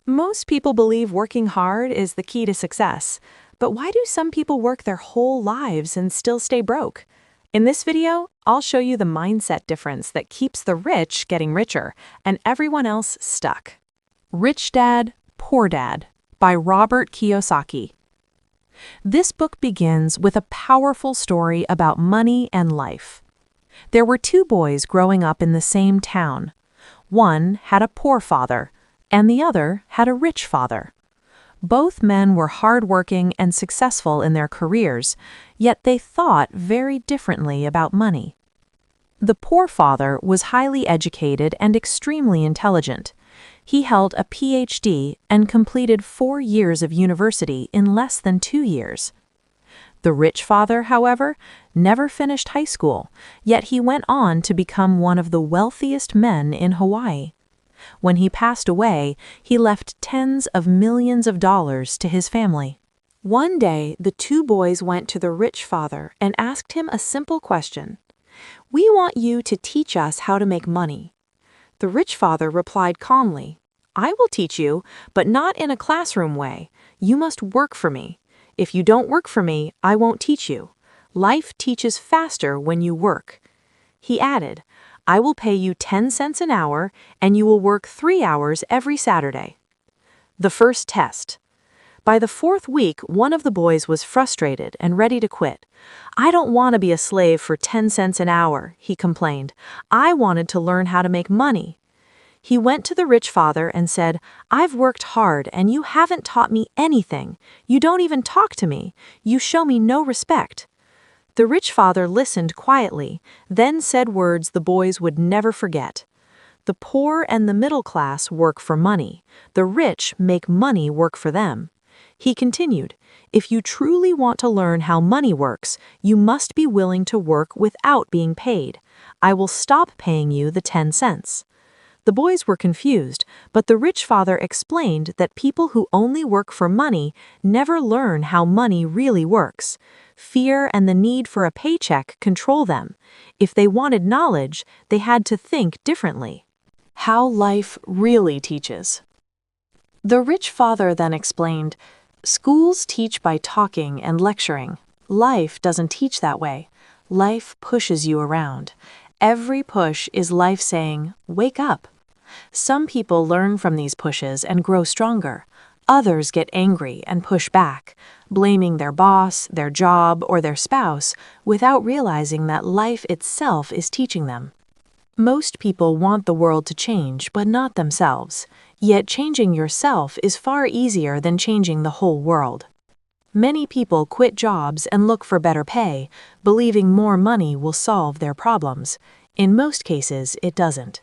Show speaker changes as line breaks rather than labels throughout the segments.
Most people believe working hard is the key to success, but why do some people work their whole lives and still stay broke? In this video, I'll show you the mindset difference that keeps the rich getting richer and everyone else stuck. Rich Dad, Poor Dad by Robert Kiyosaki. This book begins with a powerful story about money and life. There were two boys growing up in the same town. One had a poor father, and the other had a rich father. Both men were hardworking and successful in their careers, yet they thought very differently about money. The poor father was highly educated and extremely intelligent. He held a PhD and completed 4 years of university in less than 2 years. The rich father, however, never finished high school, yet he went on to become one of the wealthiest men in Hawaii. When he passed away, he left tens of millions of dollars to his family. One day, the two boys went to the rich father and asked him a simple question. "We want you to teach us how to make money." The rich father replied calmly, "I will teach you, but not in a classroom way. You must work for me. If you don't work for me, I won't teach you. Life teaches faster when you work." He added, "I will pay you 10 cents an hour, and you will work 3 hours every Saturday." The first test. By the 4th week, one of the boys was frustrated and ready to quit. "I don't want to be a slave for 10 cents an hour," he complained. "I wanted to learn how to make money." He went to the rich father and said, "I've worked hard and you haven't taught me anything. You don't even talk to me. You show me no respect." The rich father listened quietly, then said words the boys would never forget. "The poor and the middle class work for money. The rich make money work for them." He continued, "If you truly want to learn how money works, you must be willing to work without being paid. I will stop paying you the 10 cents. The boys were confused, but the rich father explained that people who only work for money never learn how money really works. Fear and the need for a paycheck control them. If they wanted knowledge, they had to think differently. How life really teaches. The rich father then explained, "Schools teach by talking and lecturing. Life doesn't teach that way. Life pushes you around. Every push is life saying, 'Wake up.' Some people learn from these pushes and grow stronger. Others get angry and push back, blaming their boss, their job, or their spouse without realizing that life itself is teaching them. Most people want the world to change, but not themselves. Yet changing yourself is far easier than changing the whole world. Many people quit jobs and look for better pay, believing more money will solve their problems. In most cases, it doesn't.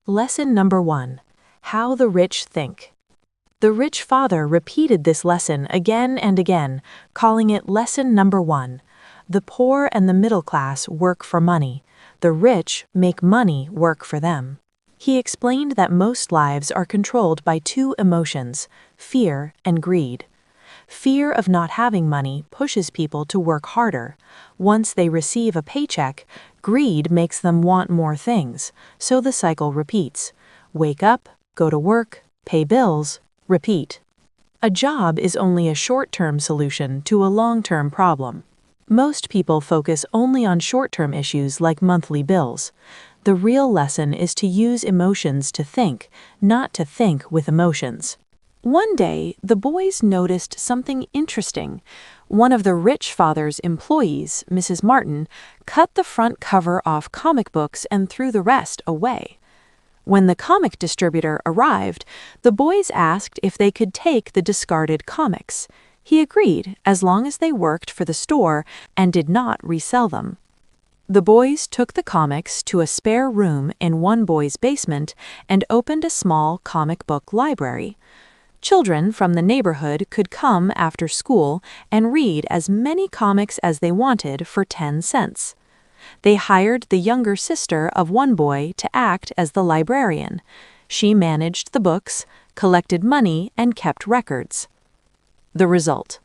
Lesson number 1. How the rich think. The rich father repeated this lesson again and again, calling it lesson number 1. The poor and the middle class work for money. The rich make money work for them. He explained that most lives are controlled by 2 emotions, fear and greed. Fear of not having money pushes people to work harder. Once they receive a paycheck, greed makes them want more things, so the cycle repeats. Wake up, go to work, pay bills, repeat. A job is only a short-term solution to a long-term problem. Most people focus only on short-term issues like monthly bills. The real lesson is to use emotions to think, not to think with emotions. One day, the boys noticed something interesting. One of the rich father's employees, Mrs. Martin, cut the front cover off comic books and threw the rest away. When the comic distributor arrived, the boys asked if they could take the discarded comics. He agreed, as long as they worked for the store and did not resell them. The boys took the comics to a spare room in one boy's basement and opened a small comic book library. Children from the neighborhood could come after school and read as many comics as they wanted for 10 cents. They hired the younger sister of one boy to act as the librarian. She managed the books, collected money, and kept records. The result.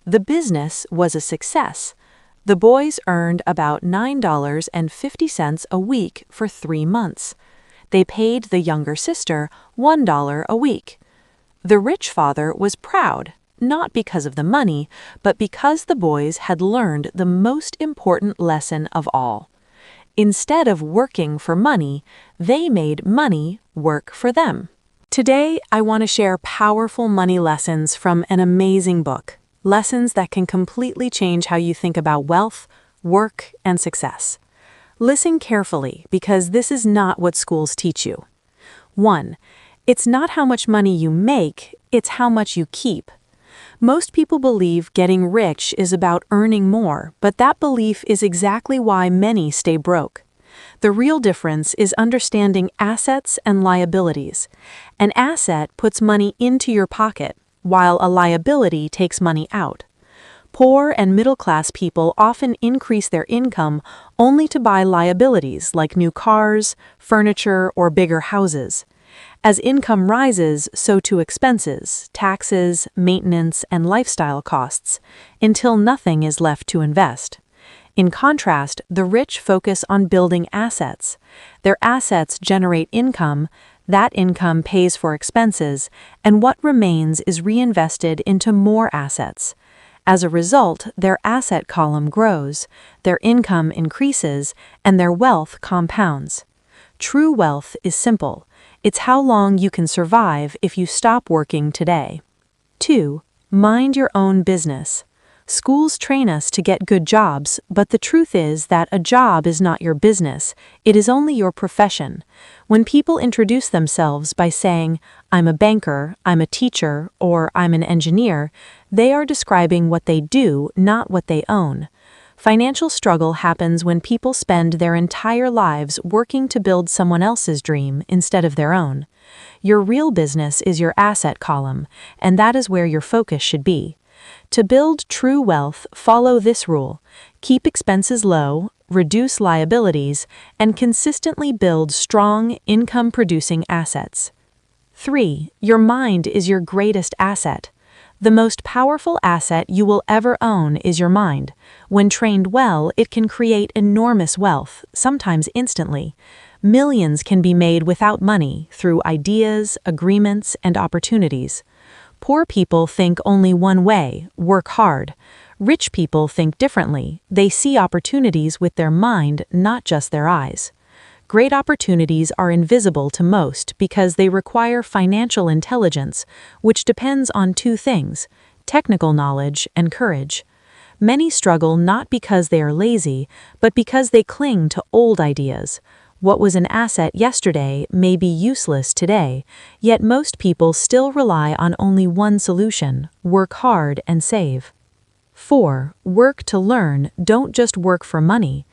The business was a success. The boys earned about $9.50 a week for 3 months. They paid the younger sister $1 a week. The rich father was proud, not because of the money, but because the boys had learned the most important lesson of all. Instead of working for money, they made money work for them. Today, I want to share powerful money lessons from an amazing book. Lessons that can completely change how you think about wealth, work, and success. Listen carefully because this is not what schools teach you. 1. It's not how much money you make, it's how much you keep. Most people believe getting rich is about earning more, but that belief is exactly why many stay broke. The real difference is understanding assets and liabilities. An asset puts money into your pocket, while a liability takes money out. Poor and middle-class people often increase their income only to buy liabilities like new cars, furniture, or bigger houses. As income rises, so too expenses, taxes, maintenance, and lifestyle costs, until nothing is left to invest. In contrast, the rich focus on building assets. Their assets generate income, that income pays for expenses, and what remains is reinvested into more assets. As a result, their asset column grows, their income increases, and their wealth compounds. True wealth is simple. It's how long you can survive if you stop working today. 2. Mind your own business. Schools train us to get good jobs, but the truth is that a job is not your business, it is only your profession. When people introduce themselves by saying, "I'm a banker, I'm a teacher," or "I'm an engineer," they are describing what they do, not what they own. Financial struggle happens when people spend their entire lives working to build someone else's dream instead of their own. Your real business is your asset column, and that is where your focus should be. To build true wealth, follow this rule: keep expenses low, reduce liabilities, and consistently build strong, income-producing assets. 3. Your mind is your greatest asset. The most powerful asset you will ever own is your mind. When trained well, it can create enormous wealth, sometimes instantly. Millions can be made without money through ideas, agreements, and opportunities. Poor people think only one way: work hard. Rich people think differently. They see opportunities with their mind, not just their eyes. Great opportunities are invisible to most because they require financial intelligence, which depends on two things: technical knowledge and courage. Many struggle not because they are lazy, but because they cling to old ideas. What was an asset yesterday may be useless today, yet most people still rely on only one solution: work hard and save. 4. Work to learn, don't just work for money.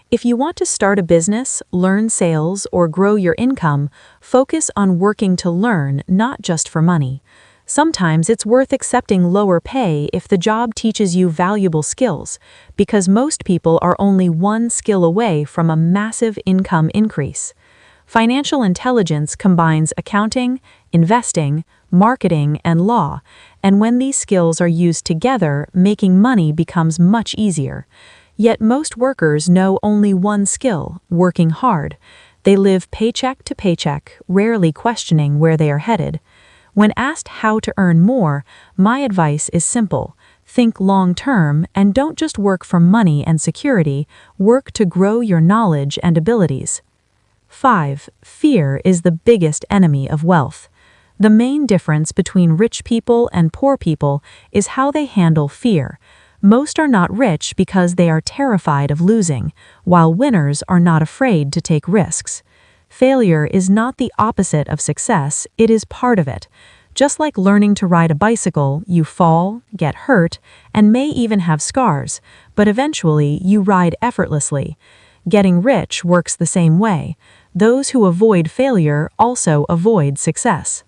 If you want to start a business, learn sales, or grow your income, focus on working to learn, not just for money. Sometimes it's worth accepting lower pay if the job teaches you valuable skills, because most people are only one skill away from a massive income increase. Financial intelligence combines accounting, investing, marketing, and law, and when these skills are used together, making money becomes much easier. Yet most workers know only one skill: working hard. They live paycheck to paycheck, rarely questioning where they are headed. When asked how to earn more, my advice is simple: think long-term and don't just work for money and security, work to grow your knowledge and abilities. 5. Fear is the biggest enemy of wealth. The main difference between rich people and poor people is how they handle fear. Most are not rich because they are terrified of losing, while winners are not afraid to take risks. Failure is not the opposite of success, it is part of it. Just like learning to ride a bicycle, you fall, get hurt, and may even have scars, but eventually you ride effortlessly. Getting rich works the same way. Those who avoid failure also avoid success.